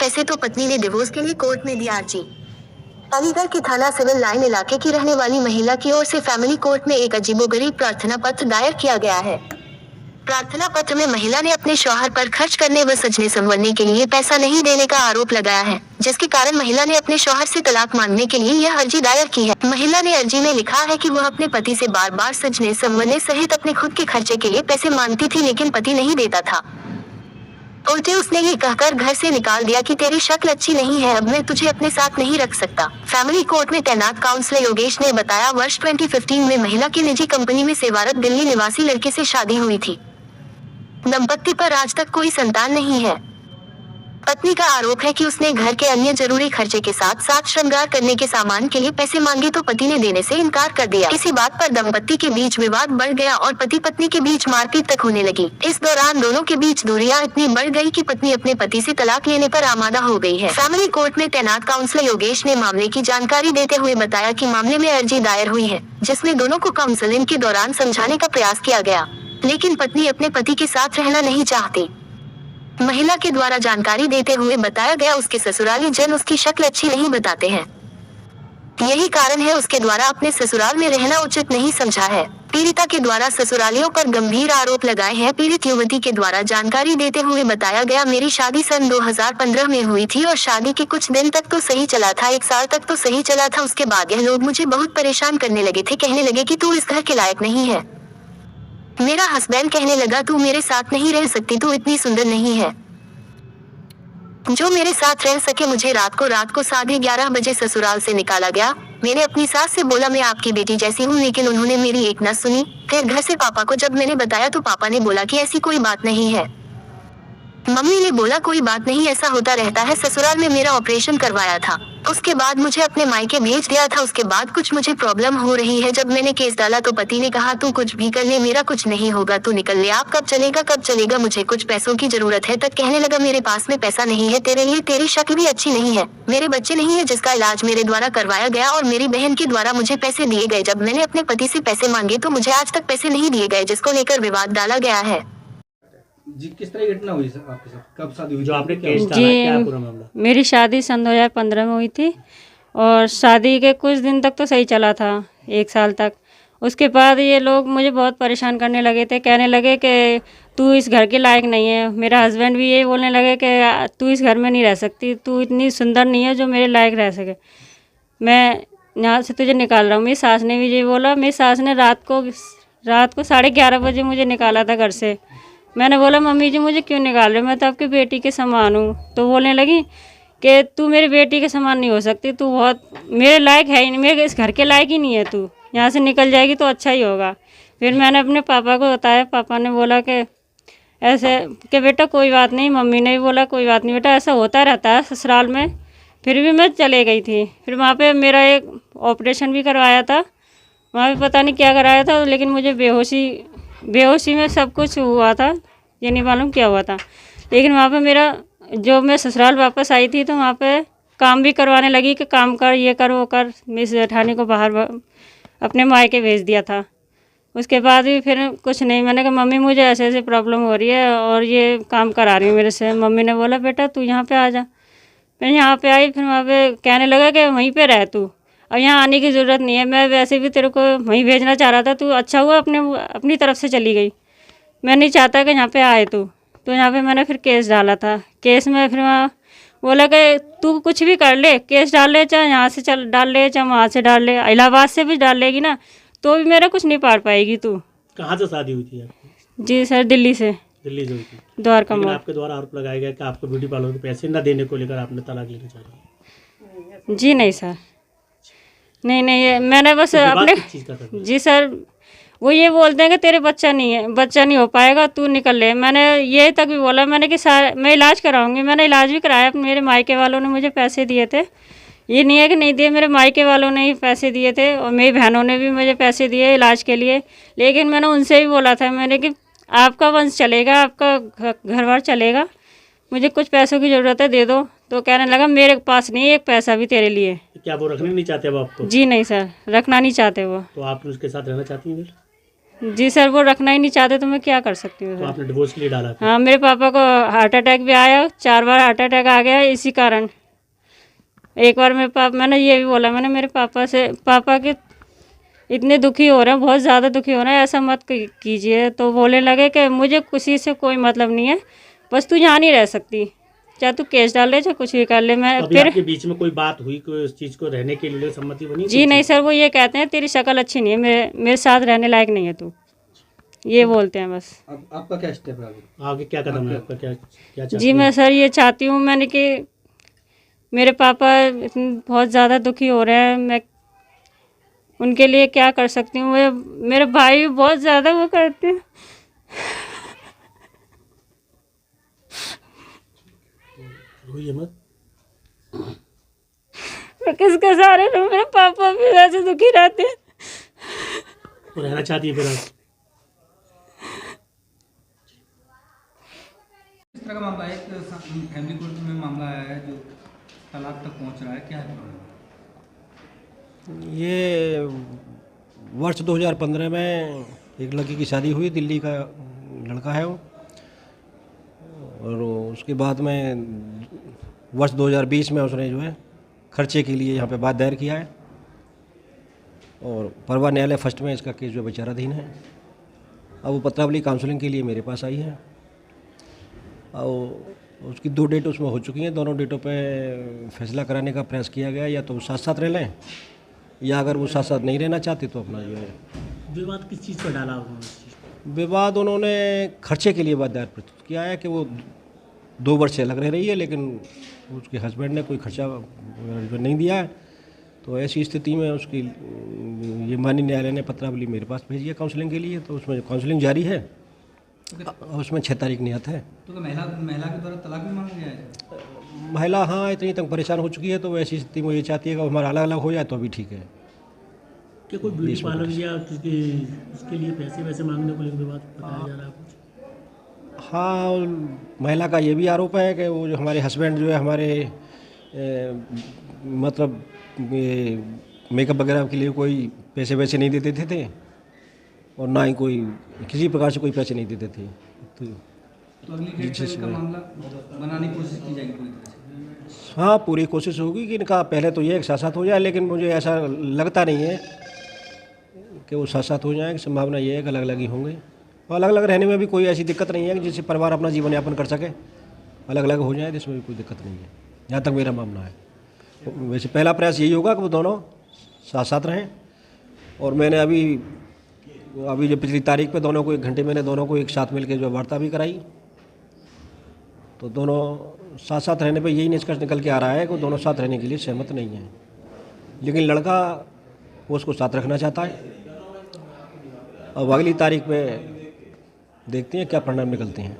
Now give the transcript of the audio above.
पैसे तो पत्नी ने डिवोर्स के लिए कोर्ट में दिया अर्जी। अलीगढ़ के थाना सिविल लाइन इलाके की रहने वाली महिला की ओर से फैमिली कोर्ट में एक अजीबोगरीब प्रार्थना पत्र दायर किया गया है। प्रार्थना पत्र में महिला ने अपने शौहर पर खर्च करने व सजने संवरने के लिए पैसा नहीं देने का आरोप लगाया है, जिसके कारण महिला ने अपने शौहर से तलाक मांगने के लिए यह अर्जी दायर की है। महिला ने अर्जी में लिखा है कि वह अपने पति से बार बार सजने संवरने सहित अपने खुद के खर्चे के लिए पैसे मांगती थी, लेकिन पति नहीं देता था। उल्टे उसने ये कहकर घर से निकाल दिया कि तेरी शक्ल अच्छी नहीं है, अब मैं तुझे अपने साथ नहीं रख सकता। फैमिली कोर्ट में तैनात काउंसलर योगेश ने बताया, वर्ष 2015 में महिला की निजी कंपनी में सेवारत दिल्ली निवासी लड़के से शादी हुई थी। दंपत्ति पर आज तक कोई संतान नहीं है। पत्नी का आरोप है कि उसने घर के अन्य जरूरी खर्चे के साथ साथ श्रृंगार करने के सामान के लिए पैसे मांगे तो पति ने देने से इनकार कर दिया। इसी बात पर दंपत्ति के बीच विवाद बढ़ गया और पति पत्नी के बीच मारपीट तक होने लगी। इस दौरान दोनों के बीच दूरियां इतनी बढ़ गई कि पत्नी अपने पति से तलाक लेने पर आमादा हो गई है। फैमिली कोर्ट में तैनात काउंसलर योगेश ने मामले की जानकारी देते हुए बताया कि मामले में अर्जी दायर हुई है, जिसमें दोनों को काउंसलिंग के दौरान समझाने का प्रयास किया गया, लेकिन पत्नी अपने पति के साथ रहना नहीं चाहती। महिला के द्वारा जानकारी देते हुए बताया गया, उसके ससुराली जन उसकी शक्ल अच्छी नहीं बताते हैं, यही कारण है उसके द्वारा अपने ससुराल में रहना उचित नहीं समझा है। पीड़िता के द्वारा ससुरालियों पर गंभीर आरोप लगाए हैं। पीड़ित युवती के द्वारा जानकारी देते हुए बताया गया, मेरी शादी सन 2015 में हुई थी और शादी के कुछ दिन तक तो सही चला था, 1 साल तक तो सही चला था। उसके बाद यह लोग मुझे बहुत परेशान करने लगे थे, कहने लगे कि तू इस घर के लायक नहीं है। मेरा हस्बैंड कहने लगा, तू मेरे साथ नहीं रह सकती, तू इतनी सुंदर नहीं है जो मेरे साथ रह सके। मुझे रात को 11:30 बजे ससुराल से निकाला गया। मैंने अपनी सास से बोला, मैं आपकी बेटी जैसी हूँ, लेकिन उन्होंने मेरी एक न सुनी। फिर घर से पापा को जब मैंने बताया तो पापा ने बोला कि ऐसी कोई बात नहीं है। मम्मी ने बोला, कोई बात नहीं, ऐसा होता रहता है। ससुराल में मेरा ऑपरेशन करवाया था, उसके बाद मुझे अपने मायके भेज दिया था। उसके बाद कुछ मुझे प्रॉब्लम हो रही है। जब मैंने केस डाला तो पति ने कहा, तू कुछ भी कर ले, मेरा कुछ नहीं होगा, तू निकल ले, आप कब चलेगा, मुझे कुछ पैसों की जरूरत है। तक कहने लगा, मेरे पास में पैसा नहीं है तेरे लिए, तेरी शक्ल भी अच्छी नहीं है, मेरे बच्चे नहीं है जिसका इलाज मेरे द्वारा करवाया गया और मेरी बहन के द्वारा मुझे पैसे दिए गए। जब मैंने अपने पति से पैसे मांगे तो मुझे आज तक पैसे नहीं दिए गए, जिसको लेकर विवाद डाला गया है। जी, किस तरह की घटना हुई सर आपके साथ? कब शादी हुई? जो आपने केस डाला, क्या पूरा मामला? मेरी शादी सन 2015 में हुई थी और शादी के कुछ दिन तक तो सही चला था, 1 साल तक। उसके बाद ये लोग मुझे बहुत परेशान करने लगे थे, कहने लगे कि तू इस घर के लायक नहीं है। मेरा हस्बैंड भी ये बोलने लगे कि तू इस घर में नहीं रह सकती, तू इतनी सुंदर नहीं है जो मेरे लायक रह सके, मैं यहाँ से तुझे निकाल रहा हूँ। मेरी सास ने भी ये बोला। मेरी सास ने रात को 11:30 बजे मुझे निकाला था घर से। मैंने बोला, मम्मी जी मुझे क्यों निकाल रहे हो, मैं तो आपकी बेटी के समान हूँ। तो बोलने लगी कि तू मेरी बेटी के समान नहीं हो सकती, तू बहुत मेरे लायक है ही नहीं, मेरे इस घर के लायक ही नहीं है, तू यहाँ से निकल जाएगी तो अच्छा ही होगा। फिर मैंने अपने पापा को बताया। पापा ने बोला कि ऐसे कि बेटा कोई बात नहीं। मम्मी ने भी बोला, कोई बात नहीं बेटा, ऐसा होता रहता है ससुराल में। फिर भी मैं चले गई थी। फिर वहाँ पर मेरा एक ऑपरेशन भी करवाया था, वहाँ पर पता नहीं क्या कराया था, लेकिन मुझे बेहोशी में सब कुछ हुआ था, ये नहीं मालूम क्या हुआ था। लेकिन वहाँ पे मेरा जो मैं ससुराल वापस आई थी तो वहाँ पे काम भी करवाने लगी कि काम कर, ये कर, वो कर। मेरी जेठानी को बाहर अपने मायके भेज दिया था। उसके बाद भी फिर कुछ नहीं। मैंने कहा, मम्मी मुझे ऐसे ऐसे प्रॉब्लम हो रही है और ये काम करा रही हूँ मेरे से। मम्मी ने बोला, बेटा तू यहाँ पर आ जा। मैं यहाँ पर आई। फिर वहाँ पर कहने लगा कि वहीं पर रह तू, और यहाँ आने की ज़रूरत नहीं है, मैं वैसे भी तेरे को वहीं भेजना चाह रहा था, तू अच्छा हुआ अपनी तरफ से चली गई, मैं नहीं चाहता कि यहाँ पे आए तू। तो यहाँ पे मैंने फिर केस डाला था। केस में फिर वहाँ बोला कि तू कुछ भी कर ले, केस डाल ले, चाहे यहाँ से डाल ले, चाहे वहाँ से डाल ले, इलाहाबाद से भी डाल लेगी ना तो भी मेरा कुछ नहीं पार पाएगी तू। कहाँ से शादी हुई थी आपकी? जी सर, दिल्ली से। दिल्ली से हुई थी। द्वारका मोड़। आपके द्वारा आरोप लगाया गया कि आपको ब्यूटी पार्लर के पैसे न देने को लेकर आपने तलाक लेना चाह रही? जी नहीं सर, नहीं, मैंने बस अपने जी सर, वो ये बोलते हैं कि तेरे बच्चा नहीं हो पाएगा, तू निकल ले। मैंने ये तक भी बोला, मैंने कि मैं इलाज कराऊंगी। मैंने इलाज भी कराया, मेरे मायके वालों ने मुझे पैसे दिए थे, ये नहीं है कि नहीं दिए, मेरे मायके वालों ने ही पैसे दिए थे और मेरी बहनों ने भी मुझे पैसे दिए इलाज के लिए। लेकिन मैंने उनसे भी बोला था, मैंने कि आपका वंश चलेगा, आपका घर बार चलेगा, मुझे कुछ पैसों की ज़रूरत है, दे दो। तो कहने लगा, मेरे पास नहीं एक पैसा भी तेरे लिए। क्या वो रखना नहीं चाहते अब आपको? जी नहीं सर, रखना नहीं चाहते वो। तो आप उसके साथ रहना चाहती हैं? जी सर, वो रखना ही नहीं चाहते तो मैं क्या कर सकती हूँ तो सर। आपने डिवोर्स के लिए डाला था? हाँ, मेरे पापा को हार्ट अटैक भी आया, 4 बार हार्ट अटैक आ गया इसी कारण। एक बार मैंने ये भी बोला, मैंने मेरे पापा से, पापा के इतने दुखी हो रहे हैं, बहुत ज़्यादा दुखी हो रहे हैं, ऐसा मत कीजिए। तो बोलने लगे कि मुझे किसी से कोई मतलब नहीं है, बस तू यहाँ नहीं रह सकती, चाहे तू केस डाल ले चाहे कुछ भी कर ले। मैं तो अभी फिर आपके बीच में कोई बात हुई, कोई उस चीज़ को रहने के लिए सम्मति बनी? जी नहीं सर, वो ये कहते हैं तेरी शक्ल अच्छी नहीं है, मेरे साथ रहने लायक नहीं है तू, ये बोलते हैं बस। अब आपका क्या स्टेप है आगे? आगे क्या कदम है आपका, क्या क्या चाहती जी हैं? मैं सर ये चाहती हूँ मैंने कि मेरे पापा बहुत ज़्यादा दुखी हो रहे हैं, मैं उनके लिए क्या कर सकती हूँ। मेरे भाई भी बहुत ज़्यादा वो करते हैं। रोइए मत। मैं किसके सहारे रहूं, मेरे पापा भी वैसे दुखी रहते हैं। तो रहना चाहती है फिर आप? इस तरह का मामला है, एक फैमिली कोर्ट में मामला आया है जो तलाक तक पहुंच रहा है, क्या है प्रॉब्लम? ये वर्ष 2015 में एक लड़की की शादी हुई, दिल्ली का लड़का है वो, और उसके बाद में वर्ष 2020 में उसने जो है खर्चे के लिए यहाँ पे बात दायर किया है, और परवा न्यायालय फर्स्ट में इसका केस जो विचाराधीन है। अब वो पत्रावली काउंसलिंग के लिए मेरे पास आई है, और उसकी 2 डेट उसमें हो चुकी हैं। दोनों डेटों पे फैसला कराने का प्रयास किया गया, या तो वो साथ साथ रह लें, या अगर वो साथ साथ नहीं रहना चाहते तो अपना जो है। विवाद किस चीज़ पर डाला उन्होंने इस चीज़ पर? विवाद उन्होंने खर्चे के लिए बात दायर प्रस्तुत किया है कि वो 2 वर्ष से अलग रह रही है, लेकिन उसके हस्बैंड ने कोई खर्चा जो नहीं दिया है। तो ऐसी स्थिति में उसकी ये माननीय न्यायालय ने पत्रावली मेरे पास भेजी है काउंसलिंग के लिए, तो उसमें काउंसलिंग जारी है, उसमें 6 तारीख नियत है। तो क्या महिला के द्वारा तलाक भी मांगा गया है? महिला हाँ इतनी तक परेशान हो चुकी है, तो वैसी स्थिति में ये चाहती है कि हमारा अलग अलग हो जाए तो अभी ठीक है। कि कोई ब्यूटी पार्लर या उसके लिए पैसे वैसे मांगने को लेकर विवाद बताया जा रहा है कुछ? हाँ, महिला का ये भी आरोप है कि वो जो हमारे हस्बैंड जो है हमारे मतलब ये मेकअप वगैरह के लिए कोई पैसे वैसे नहीं देते थे, और ना ही कोई किसी प्रकार से कोई पैसे नहीं देते थे। तो अगली डेट पे इसका मामला बनाने की कोशिश की जाएगी पूरी तरह से? हाँ, पूरी कोशिश होगी कि इनका पहले तो ये एक साथ साथ हो जाए, लेकिन मुझे ऐसा लगता नहीं है कि वो साथ साथ हो जाए। संभावना ये है कि अलग अलग ही होंगे, और अलग अलग रहने में भी कोई ऐसी दिक्कत नहीं है कि जिससे परिवार अपना जीवन यापन कर सके। अलग अलग हो जाए तो इसमें भी कोई दिक्कत नहीं है, जहाँ तक मेरा मामला है। वैसे पहला प्रयास यही होगा कि वो दोनों साथ साथ रहें, और मैंने अभी जो पिछली तारीख पे दोनों को 1 घंटे मैंने दोनों को एक साथ मिलकर जो वार्ता भी कराई, तो दोनों साथ साथ रहने पे यही निष्कर्ष निकल के आ रहा है कि दोनों साथ रहने के लिए सहमत नहीं है, लेकिन लड़का वो उसको साथ रखना चाहता है। अब अगली तारीख पे देखते हैं क्या परिणाम निकलते हैं।